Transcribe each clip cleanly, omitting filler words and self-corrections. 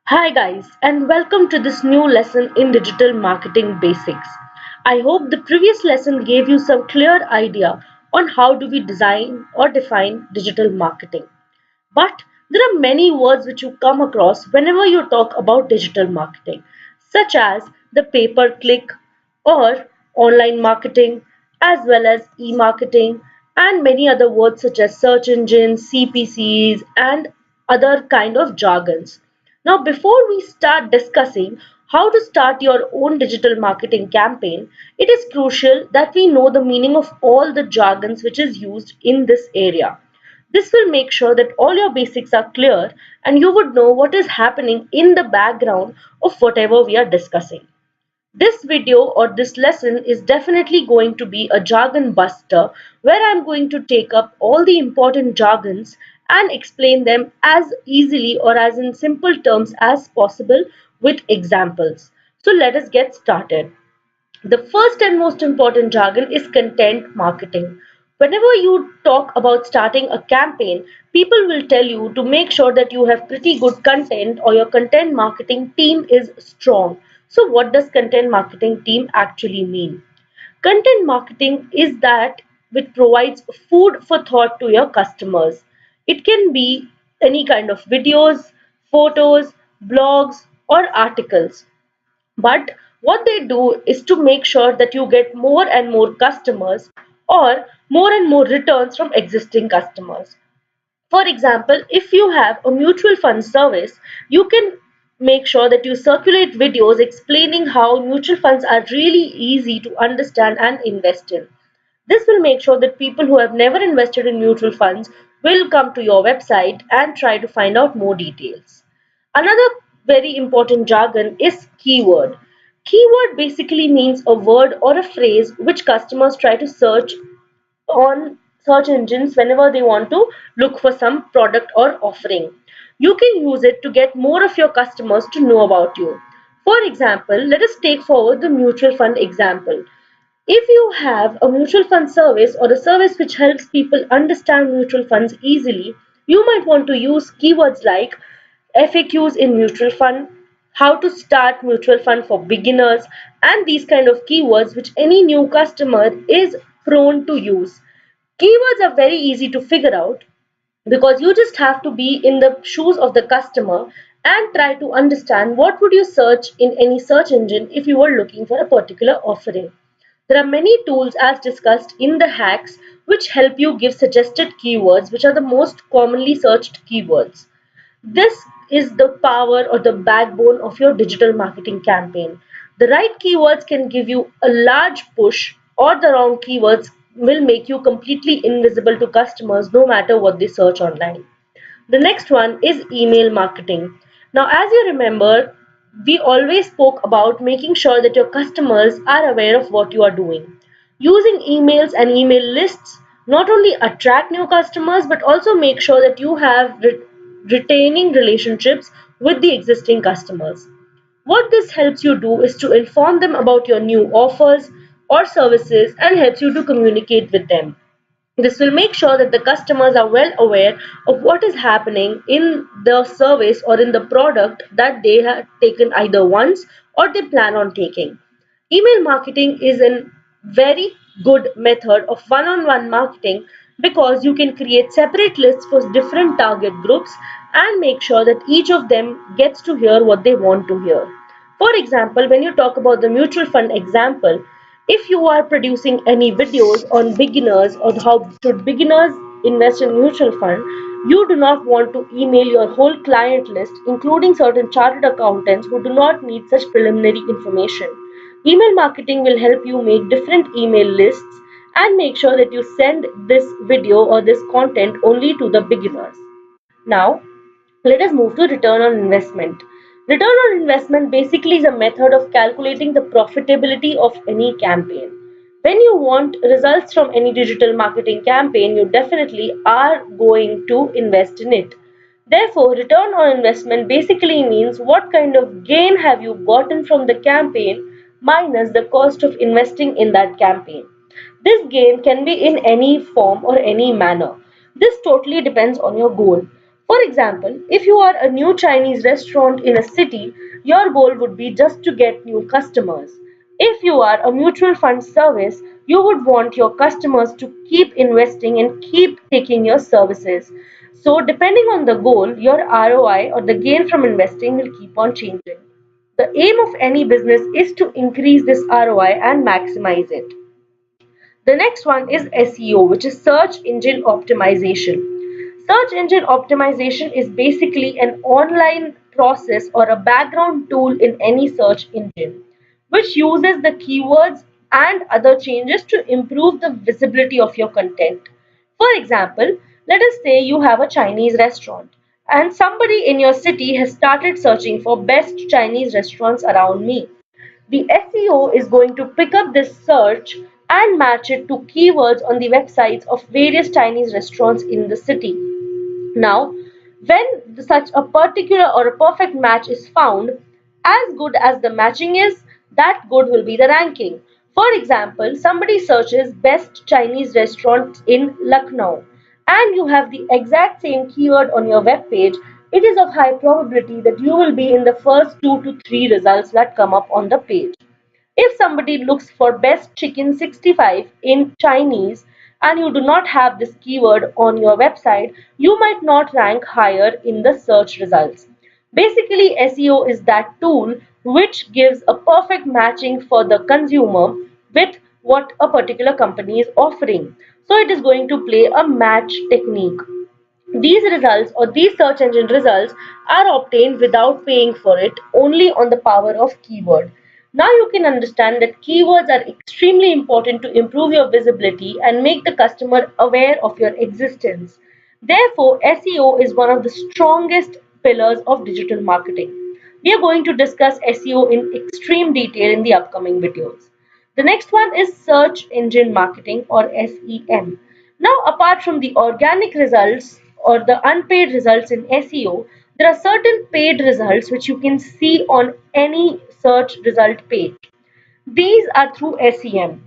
Hi, guys, and welcome to this new lesson in digital marketing basics. I hope the previous lesson gave you some clear idea on how do we design or define digital marketing. But there are many words which you come across whenever you talk about digital marketing, such as the pay per click or online marketing, as well as e marketing, and many other words such as search engines, CPCs, and other kind of jargons. Now, before we start discussing how to start your own digital marketing campaign, it is crucial that we know the meaning of all the jargons which is used in this area. This will make sure that all your basics are clear and you would know what is happening in the background of whatever we are discussing. This video or this lesson is definitely going to be a jargon buster where I'm going to take up all the important jargons and explain them as easily or as in simple terms as possible with examples. So let us get started. The first and most important jargon is content marketing. Whenever you talk about starting a campaign, people will tell you to make sure that you have pretty good content or your content marketing team is strong. So, what does content marketing team actually mean? Content marketing is that which provides food for thought to your customers. It can be any kind of videos, photos, blogs, or articles. But what they do is to make sure that you get more and more customers or more and more returns from existing customers. For example, if you have a mutual fund service, you can make sure that you circulate videos explaining how mutual funds are really easy to understand and invest in. This will make sure that people who have never invested in mutual funds will come to your website and try to find out more details. Another very important jargon is keyword. Keyword basically means a word or a phrase which customers try to search on search engines whenever they want to look for some product or offering. You can use it to get more of your customers to know about you. For example, let us take forward the mutual fund example. If you have a mutual fund service or a service which helps people understand mutual funds easily, you might want to use keywords like FAQs in mutual fund, how to start mutual fund for beginners, and these kind of keywords which any new customer is prone to use. Keywords are very easy to figure out because you just have to be in the shoes of the customer and try to understand what would you search in any search engine if you were looking for a particular offering. There are many tools as discussed in the hacks which help you give suggested keywords which are the most commonly searched keywords. This is the power or the backbone of your digital marketing campaign. The right keywords can give you a large push, or the wrong keywords will make you completely invisible to customers no matter what they search online. The next one is email marketing. Now, as you remember, we always spoke about making sure that your customers are aware of what you are doing. Using emails and email lists not only attract new customers but also make sure that you have retaining relationships with the existing customers. What this helps you do is to inform them about your new offers or services and helps you to communicate with them. This will make sure that the customers are well aware of what is happening in the service or in the product that they have taken either once or they plan on taking. Email marketing is a very good method of one on one marketing because you can create separate lists for different target groups and make sure that each of them gets to hear what they want to hear. For example, when you talk about the mutual fund example, if you are producing any videos on beginners or how should beginners invest in mutual fund, you do not want to email your whole client list, including certain chartered accountants who do not need such preliminary information. Email marketing will help you make different email lists and make sure that you send this video or this content only to the beginners. Now, let us move to return on investment. Return on investment basically is a method of calculating the profitability of any campaign. When you want results from any digital marketing campaign, you definitely are going to invest in it. Therefore, return on investment basically means what kind of gain have you gotten from the campaign minus the cost of investing in that campaign. This gain can be in any form or any manner. This totally depends on your goal. For example, if you are a new Chinese restaurant in a city, your goal would be just to get new customers. If you are a mutual fund service, you would want your customers to keep investing and keep taking your services. So, depending on the goal, your ROI or the gain from investing will keep on changing. The aim of any business is to increase this ROI and maximize it. The next one is SEO, which is search engine optimization. Search engine optimization is basically an online process or a background tool in any search engine, which uses the keywords and other changes to improve the visibility of your content. For example, let us say you have a Chinese restaurant and somebody in your city has started searching for best Chinese restaurants around me. The SEO is going to pick up this search and match it to keywords on the websites of various Chinese restaurants in the city. Now, when such a particular or a perfect match is found, as good as the matching is, that good will be the ranking. For example, somebody searches best Chinese restaurant in Lucknow and you have the exact same keyword on your web page, it is of high probability that you will be in the first 2 to 3 results that come up on the page. If somebody looks for best chicken 65 in Chinese and you do not have this keyword on your website, you might not rank higher in the search results. Basically, SEO is that tool which gives a perfect matching for the consumer with what a particular company is offering. So it is going to play a match technique. These results or these search engine results are obtained without paying for it, only on the power of keyword. Now you can understand that keywords are extremely important to improve your visibility and make the customer aware of your existence. Therefore, SEO is one of the strongest pillars of digital marketing. We are going to discuss SEO in extreme detail in the upcoming videos. The next one is search engine marketing or SEM. Now, apart from the organic results or the unpaid results in SEO, there are certain paid results which you can see on any search result page. These are through SEM.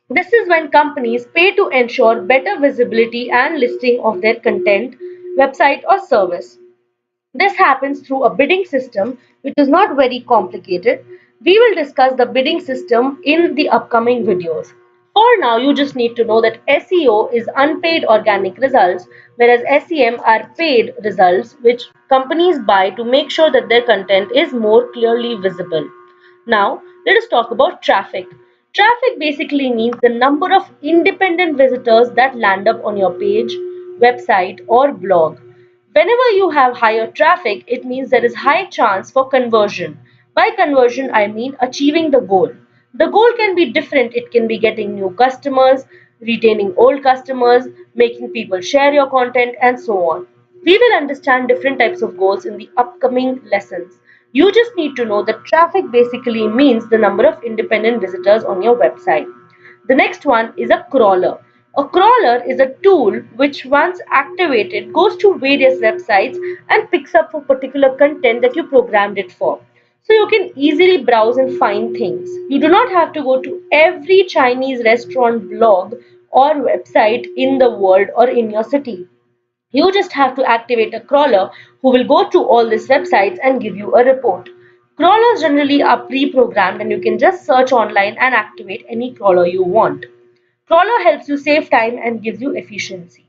This is when companies pay to ensure better visibility and listing of their content, website, or service. This happens through a bidding system, which is not very complicated. We will discuss the bidding system in the upcoming videos. For now, you just need to know that SEO is unpaid organic results, whereas SEM are paid results, which companies buy to make sure that their content is more clearly visible. Now, let us talk about traffic. Traffic basically means the number of independent visitors that land up on your page, website, or blog. Whenever you have higher traffic, it means there is high chance for conversion. By conversion, I mean achieving the goal. The goal can be different. It can be getting new customers, retaining old customers, making people share your content, and so on. We will understand different types of goals in the upcoming lessons. You just need to know that traffic basically means the number of independent visitors on your website. The next one is a crawler. A crawler is a tool which, once activated, goes to various websites and picks up for particular content that you programmed it for. So you can easily browse and find things. You do not have to go to every Chinese restaurant blog or website in the world or in your city. You just have to activate a crawler who will go to all these websites and give you a report. Crawlers generally are pre-programmed and you can just search online and activate any crawler you want. Crawler helps you save time and gives you efficiency.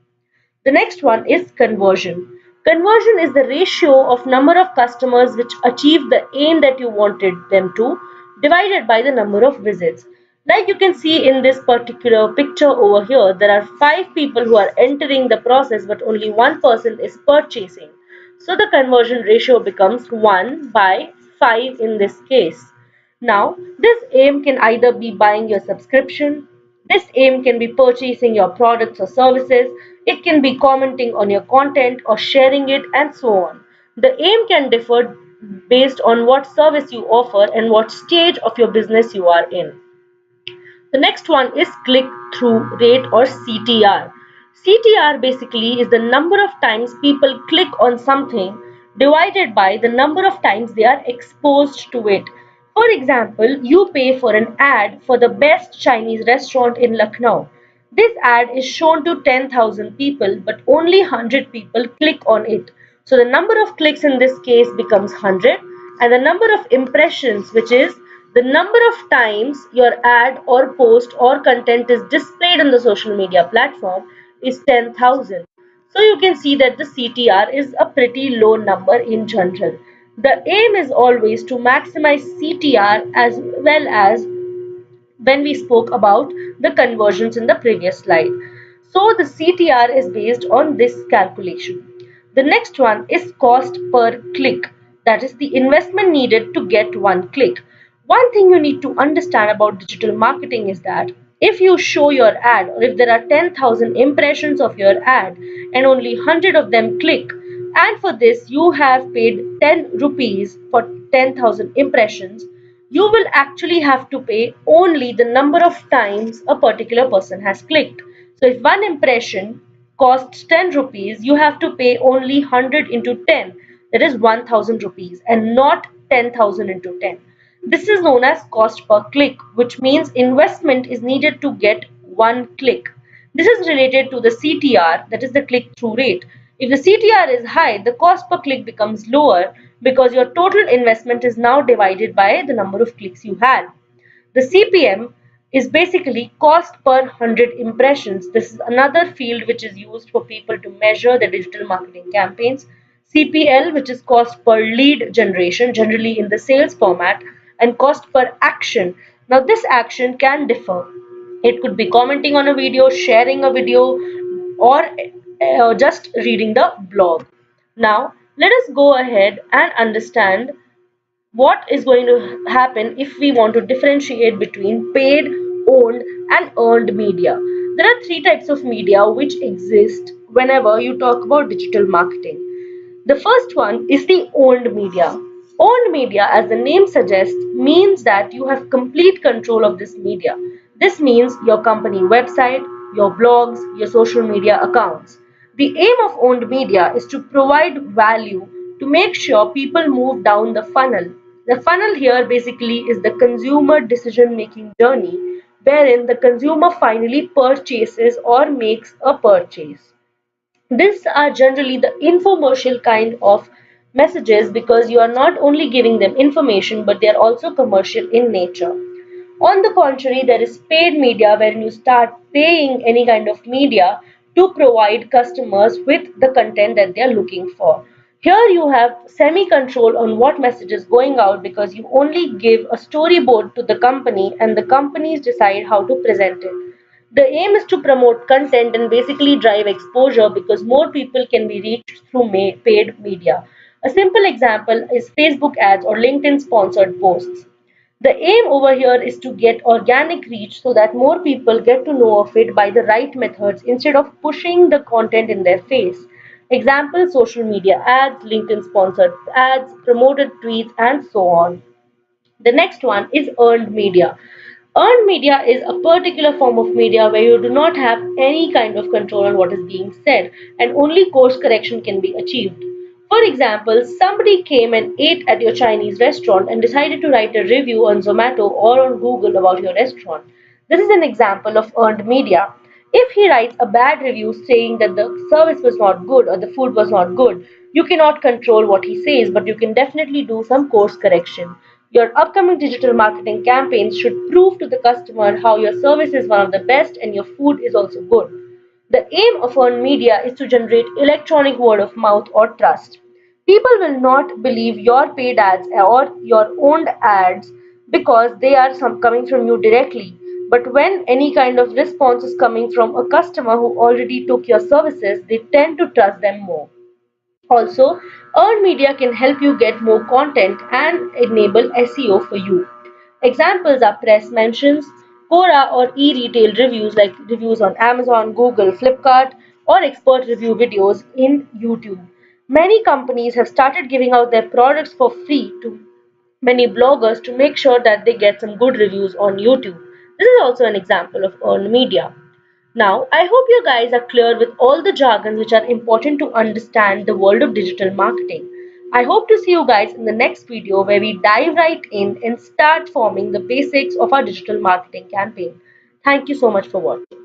The next one is conversion. Conversion is the ratio of number of customers which achieve the aim that you wanted them to divided by the number of visits. Like you can see in this particular picture over here, there are 5 people who are entering the process but only one person is purchasing. So the conversion ratio becomes 1 by 5 in this case. Now, this aim can either be buying your subscription, this aim can be purchasing your products or services, it can be commenting on your content or sharing it, and so on. The aim can differ based on what service you offer and what stage of your business you are in. The next one is click through rate or CTR. CTR basically is the number of times people click on something divided by the number of times they are exposed to it. For example, you pay for an ad for the best Chinese restaurant in Lucknow. This ad is shown to 10,000 people, but only 100 people click on it. So the number of clicks in this case becomes 100, and the number of impressions, which is the number of times your ad or post or content is displayed on the social media platform, is 10,000. So you can see that the CTR is a pretty low number in general. The aim is always to maximize CTR as well as when we spoke about the conversions in the previous slide. So the CTR is based on this calculation. The next one is cost per click, that is the investment needed to get one click. One thing you need to understand about digital marketing is that if you show your ad, or if there are 10,000 impressions of your ad and only 100 of them click, and for this you have paid 10 rupees for 10,000 impressions, you will actually have to pay only the number of times a particular person has clicked. So if one impression costs 10 rupees, you have to pay only 100 into 10, that is 1000 rupees, and not 10,000 into 10. This is known as cost per click, which means investment is needed to get one click. This is related to the CTR, that is the click-through rate. If the CTR is high, the cost per click becomes lower because your total investment is now divided by the number of clicks you had. The CPM is basically cost per 100 impressions. This is another field which is used for people to measure the digital marketing campaigns. CPL, which is cost per lead generation, generally in the sales format, and cost per action. Now, this action can differ. It could be commenting on a video, sharing a video, or just reading the blog. Now, let us go ahead and understand what is going to happen if we want to differentiate between paid, owned, and earned media. There are three types of media which exist whenever you talk about digital marketing. The first one is the owned media. Owned media, as the name suggests, means that you have complete control of this media. This means your company website, your blogs, your social media accounts. The aim of owned media is to provide value to make sure people move down the funnel. The funnel here basically is the consumer decision making journey, wherein the consumer finally purchases or makes a purchase. These are generally the infomercial kind of messages because you are not only giving them information but they are also commercial in nature. On the contrary, there is paid media wherein you start paying any kind of media to provide customers with the content that they are looking for. Here you have semi control on what message is going out because you only give a storyboard to the company and the companies decide how to present it. The aim is to promote content and basically drive exposure because more people can be reached through paid media. A simple example is Facebook ads or LinkedIn sponsored posts. The aim over here is to get organic reach so that more people get to know of it by the right methods instead of pushing the content in their face. Example, social media ads, LinkedIn sponsored ads, promoted tweets, and so on. The next one is earned media. Earned media is a particular form of media where you do not have any kind of control on what is being said and only course correction can be achieved. For example, somebody came and ate at your Chinese restaurant and decided to write a review on Zomato or on Google about your restaurant. This is an example of earned media. If he writes a bad review saying that the service was not good or the food was not good, you cannot control what he says, but you can definitely do some course correction. Your upcoming digital marketing campaigns should prove to the customer how your service is one of the best and your food is also good. The aim of earned media is to generate electronic word of mouth or trust. People will not believe your paid ads or your owned ads because they are coming from you directly. But when any kind of response is coming from a customer who already took your services, they tend to trust them more. Also, earned media can help you get more content and enable SEO for you. Examples are press mentions, Quora or e-retail reviews like reviews on Amazon, Google, Flipkart, or expert review videos in YouTube. Many companies have started giving out their products for free to many bloggers to make sure that they get some good reviews on YouTube. This is also an example of earned media. Now, I hope you guys are clear with all the jargons which are important to understand the world of digital marketing. I hope to see you guys in the next video where we dive right in and start forming the basics of our digital marketing campaign. Thank you so much for watching.